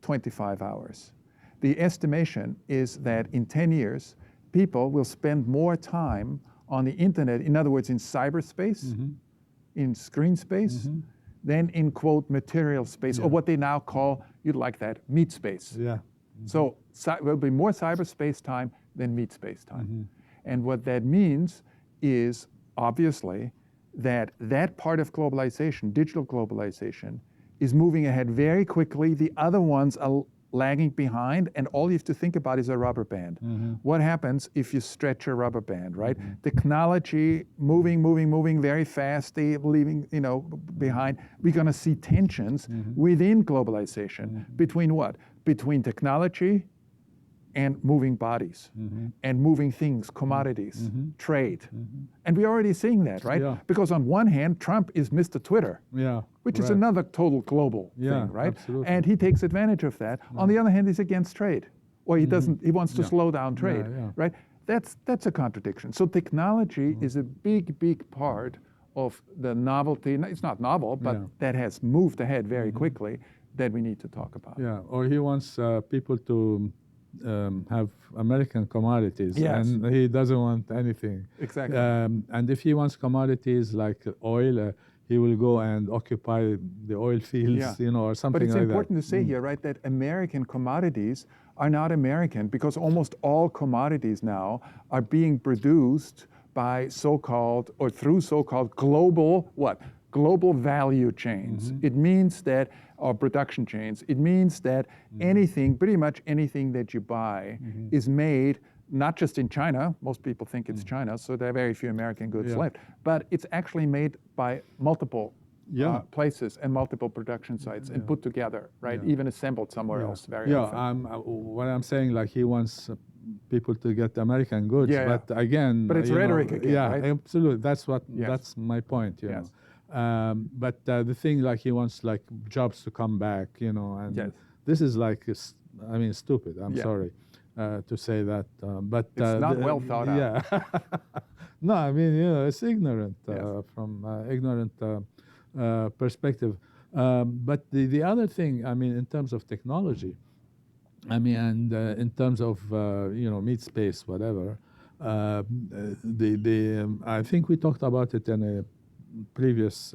Speaker 2: 25 hours. The estimation is that in 10 years, people will spend more time on the internet, in other words, in cyberspace, in screen space, than in, quote, material space, or what they now call, you'd like that, meat space. So there'll be more cyberspace time than meat space time. And what that means is, obviously, that part of globalization, digital globalization, is moving ahead very quickly. The other ones are lagging behind, and all you have to think about is a rubber band. What happens if you stretch a rubber band, right? Technology moving very fast, they leaving behind. We're going to see tensions within globalization between what? Between technology and moving bodies, and moving things, commodities, trade. And we're already seeing that, right? Because on one hand, Trump is Mr. Twitter, which is another total global thing, right?
Speaker 1: Absolutely.
Speaker 2: And he takes advantage of that. On the other hand, he's against trade, or he doesn't. He wants to slow down trade, right? That's a contradiction. So technology is a big part of the novelty. It's not novel, but that has moved ahead very quickly, that we need to talk about.
Speaker 1: Or he wants people to have American commodities, and he doesn't want anything.
Speaker 2: Exactly.
Speaker 1: And if he wants commodities like oil, he will go and occupy the oil fields, or something like that.
Speaker 2: But it's important to say here, right, that American commodities are not American, because almost all commodities now are being produced by so-called, or through so-called global, global value chains. It means that, or production chains, it means that anything, pretty much anything that you buy is made not just in China. Most people think it's China, so there are very few American goods left. But it's actually made by multiple places and multiple production sites and put together, right? Even assembled somewhere else very often.
Speaker 1: What I'm saying, like, he wants people to get American goods, but again...
Speaker 2: But it's rhetoric again, right?
Speaker 1: Absolutely. That's my point, you know. But the thing, like, he wants, like, jobs to come back, and this is, like, stupid. I'm sorry to say that, but
Speaker 2: it's not well thought out.
Speaker 1: No, it's ignorant from ignorant perspective. But the other thing, in terms of technology, and in terms of meat space, whatever, I think we talked about it in a previous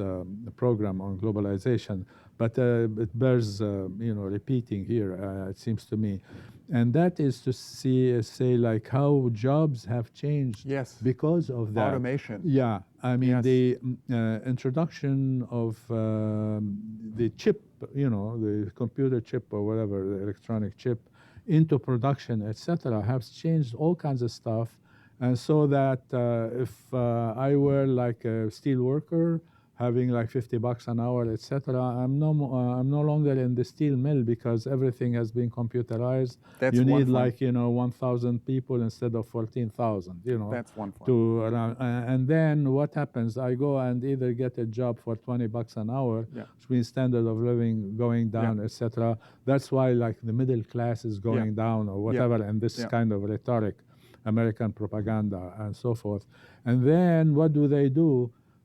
Speaker 1: program on globalization, but it bears repeating here. It seems to me, and that is to say like how jobs have changed
Speaker 2: Yes.
Speaker 1: because of that
Speaker 2: Automation.
Speaker 1: Yeah, I mean
Speaker 2: Yes.
Speaker 1: the introduction of the chip, the computer chip or whatever, the electronic chip, into production, etc., has changed all kinds of stuff. And so that if I were like a steel worker having like $50 an hour, etc., I'm no longer in the steel mill because everything has been computerized.
Speaker 2: That's
Speaker 1: you
Speaker 2: one
Speaker 1: need
Speaker 2: form.
Speaker 1: like 1,000 people instead of 14,000.
Speaker 2: That's one form.
Speaker 1: To run. And then what happens? I go and either get a job for $20 an hour,
Speaker 2: Yeah.
Speaker 1: which means standard of living going down,
Speaker 2: Yeah.
Speaker 1: etc. That's why like the middle class is going down or whatever, and this kind of rhetoric, American propaganda and so forth. And then what do?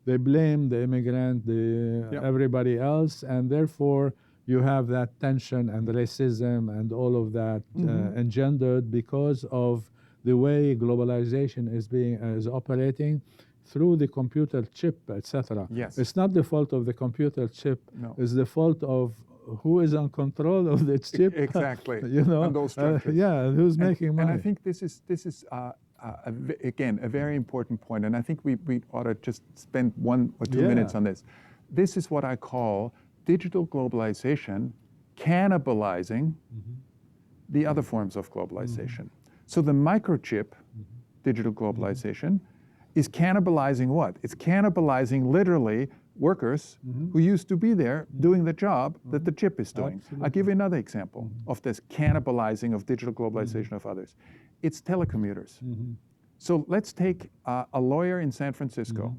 Speaker 1: They blame the immigrant, everybody else, and therefore you have that tension and racism and all of that engendered because of the way globalization is operating through the computer chip, etc.
Speaker 2: Yes.
Speaker 1: It's not the fault of the computer chip.
Speaker 2: No.
Speaker 1: It's the fault of who is in control of the chip.
Speaker 2: Exactly. And those structures.
Speaker 1: Who's making money.
Speaker 2: And I think this is again a very important point, and I think we ought to just spend 1 or 2 minutes on this. This is what I call digital globalization cannibalizing the other forms of globalization. So the microchip, digital globalization, is cannibalizing what? It's cannibalizing literally workers who used to be there doing the job that the chip is doing. I'll give you another example of this cannibalizing of digital globalization of others. It's telecommuters. So let's take a lawyer in San Francisco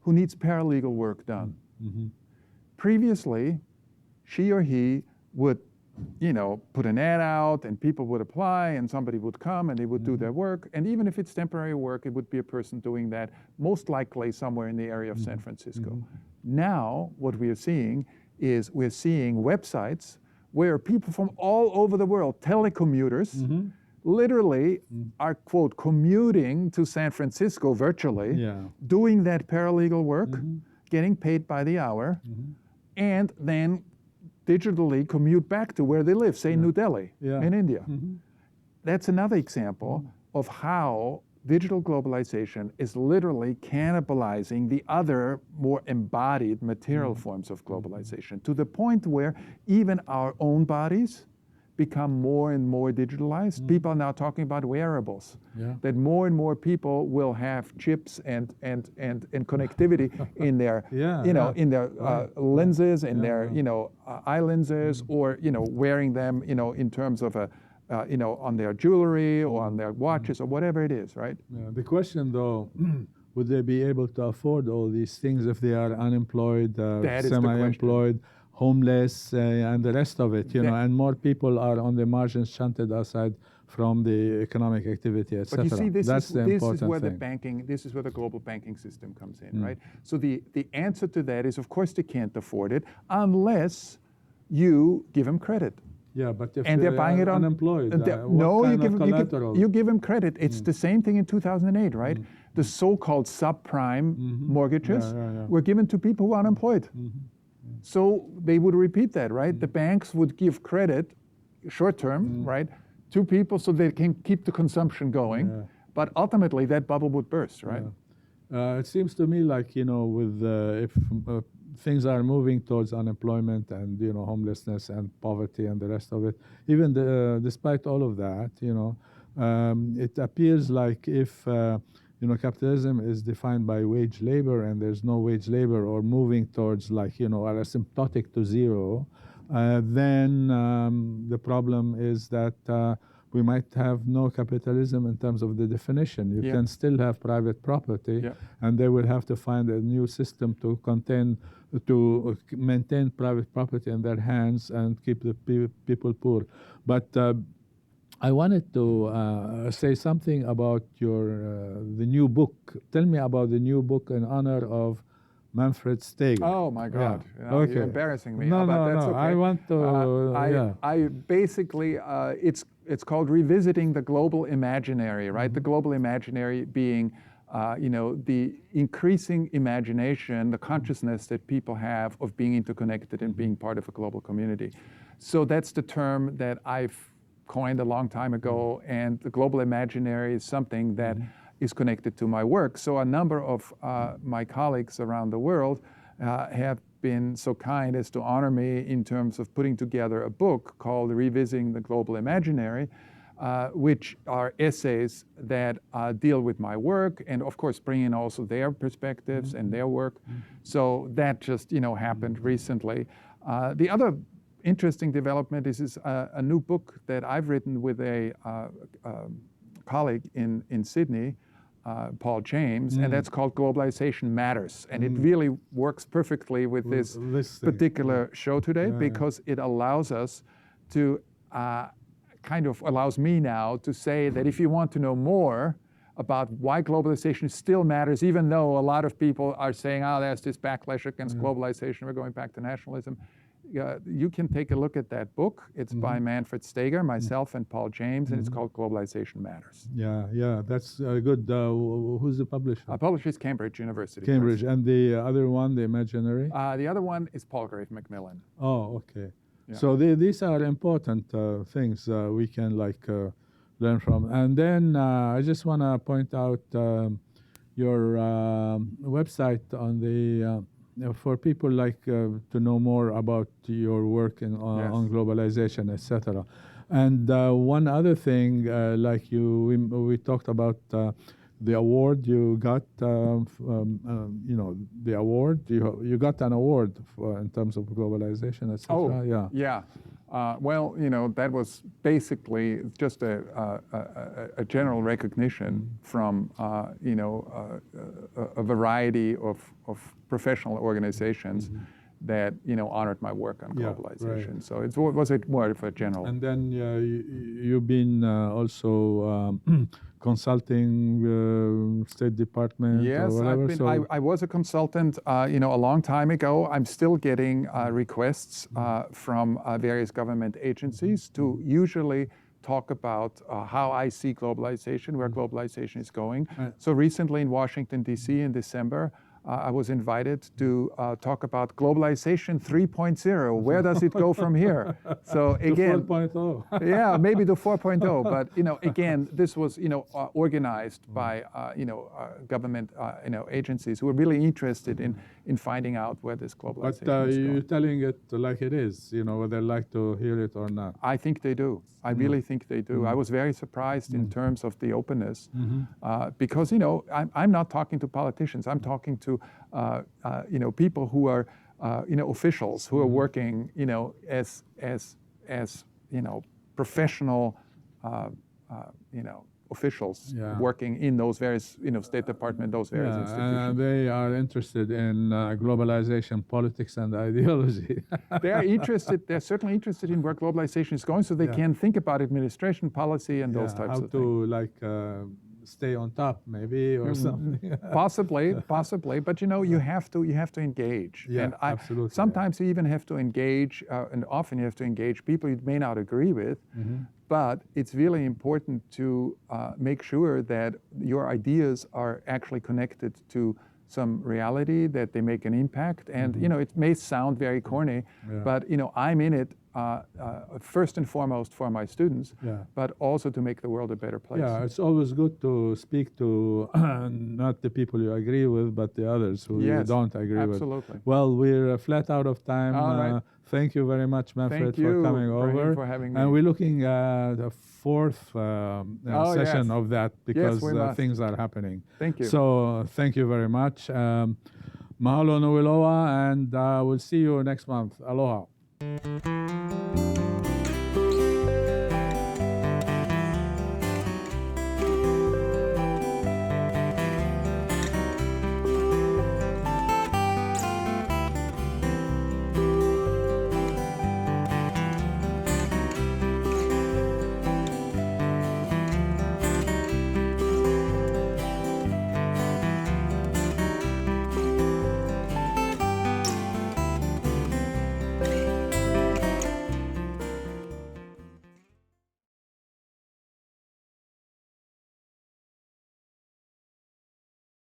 Speaker 2: who needs paralegal work done. Previously, she or he would put an ad out and people would apply and somebody would come and they would do their work. And even if it's temporary work, it would be a person doing that, most likely somewhere in the area of San Francisco. Now, what we are seeing is we're seeing websites where people from all over the world, telecommuters, literally are, quote, commuting to San Francisco virtually, doing that paralegal work, getting paid by the hour, and then digitally commute back to where they live, say New Delhi in India. That's another example of how digital globalization is literally cannibalizing the other more embodied material forms of globalization, to the point where even our own bodies become more and more digitalized. People are now talking about wearables, that more and more people will have chips and connectivity in their, in their lenses, in their, eye lenses, or, wearing them, in terms of on their jewelry or on their watches or whatever it is, right?
Speaker 1: The question, though, would they be able to afford all these things if they are unemployed, semi-employed, homeless, and the rest of it, and more people are on the margins, shunted aside from the economic activity, etc.
Speaker 2: But you see, this is where
Speaker 1: thing.
Speaker 2: this is where the global banking system comes in, right? So the answer to that is, of course, they can't afford it unless you give them credit.
Speaker 1: Yeah, but if
Speaker 2: they're buying it on
Speaker 1: unemployed,
Speaker 2: you give them credit. It's the same thing in 2008, right? The so-called subprime mortgages were given to people who are unemployed. So they would repeat that, right? The banks would give credit, short term, right, to people so they can keep the consumption going. But ultimately, that bubble would burst, right?
Speaker 1: It seems to me like, with if things are moving towards unemployment and, homelessness and poverty and the rest of it, even despite all of that, it appears like if capitalism is defined by wage labor and there's no wage labor or moving towards like, are asymptotic to zero, then the problem is that we might have no capitalism in terms of the definition. You can still have private property, and they will have to find a new system to maintain private property in their hands and keep the people poor. But I wanted to say something about the new book. Tell me about the new book in honor of Manfred Steger.
Speaker 2: Oh my God!
Speaker 1: Yeah.
Speaker 2: Now
Speaker 1: Okay.
Speaker 2: You're embarrassing me.
Speaker 1: No,
Speaker 2: but
Speaker 1: no,
Speaker 2: that's
Speaker 1: no.
Speaker 2: okay.
Speaker 1: I want to.
Speaker 2: I basically it's called revisiting the global imaginary, right? The global imaginary being, the increasing imagination, the consciousness that people have of being interconnected and being part of a global community. So that's the term that I've coined a long time ago, and the global imaginary is something that is connected to my work. So a number of my colleagues around the world have been so kind as to honor me in terms of putting together a book called Revisiting the Global Imaginary, which are essays that deal with my work and of course bring in also their perspectives and their work. So that just happened recently. The other interesting development is a new book that I've written with a colleague in Sydney, Paul James, and that's called Globalization Matters. And it really works perfectly with this particular show today because it allows us to, kind of allows me now to say that if you want to know more about why globalization still matters, even though a lot of people are saying, oh, there's this backlash against globalization, we're going back to nationalism, you can take a look at that book. It's by Manfred Steger, myself, and Paul James, and it's called Globalization Matters.
Speaker 1: Yeah, that's good. Who's the publisher?
Speaker 2: Publisher is Cambridge University.
Speaker 1: Cambridge.
Speaker 2: Press.
Speaker 1: And the other one, the imaginary?
Speaker 2: The other one is Palgrave Macmillan.
Speaker 1: Oh, okay.
Speaker 2: Yeah.
Speaker 1: So these are important things we can learn from. And then I just want to point out your website on the for people to know more about your work on globalization, etc. And one other thing, we talked about the award you got. The award you got an award in terms of globalization, etc.
Speaker 2: Oh, yeah. Well, that was basically just a general recognition from a variety of professional organizations that honored my work on globalization.
Speaker 1: Right.
Speaker 2: So it was more of a general.
Speaker 1: And then you've been also consulting State Department.
Speaker 2: Yes,
Speaker 1: or whatever.
Speaker 2: I was a consultant, a long time ago. I'm still getting requests from various government agencies to usually talk about how I see globalization, where globalization is going. So recently in Washington, D.C. in December, I was invited to talk about globalization 3.0. Where does it go from here? So again,
Speaker 1: 4.0.
Speaker 2: yeah, maybe to 4.0. But again, this was organized by government agencies who were really interested in finding out where this globalization is going.
Speaker 1: But you're telling it like it is, whether they like to hear it or not.
Speaker 2: I think they do. I really think they do. I was very surprised in terms of the openness because I'm not talking to politicians. I'm talking to people who are officials who are working as professional officials working in those various State Department, those various institutions.
Speaker 1: They are interested in globalization, politics, and ideology.
Speaker 2: They're certainly interested in where globalization is going, so they can think about administration, policy, and those types of things.
Speaker 1: How to stay on top, maybe, or something.
Speaker 2: Possibly, but you have to engage.
Speaker 1: Yeah,
Speaker 2: and
Speaker 1: absolutely.
Speaker 2: Sometimes you even have to engage, and often you have to engage people you may not agree with. But it's really important to make sure that your ideas are actually connected to some reality, that they make an impact. And it may sound very corny, but I'm in it first and foremost for my students, but also to make the world a better place.
Speaker 1: Yeah, it's always good to speak to not the people you agree with, but the others who you don't agree with.
Speaker 2: Absolutely.
Speaker 1: Well, we're flat out of time.
Speaker 2: All right.
Speaker 1: Thank you very much, Manfred, for coming over.
Speaker 2: For having me.
Speaker 1: And we're looking at the fourth session of that because things are happening.
Speaker 2: Thank you.
Speaker 1: So thank you very much. Mahalo no iloa, and we'll see you next month. Aloha.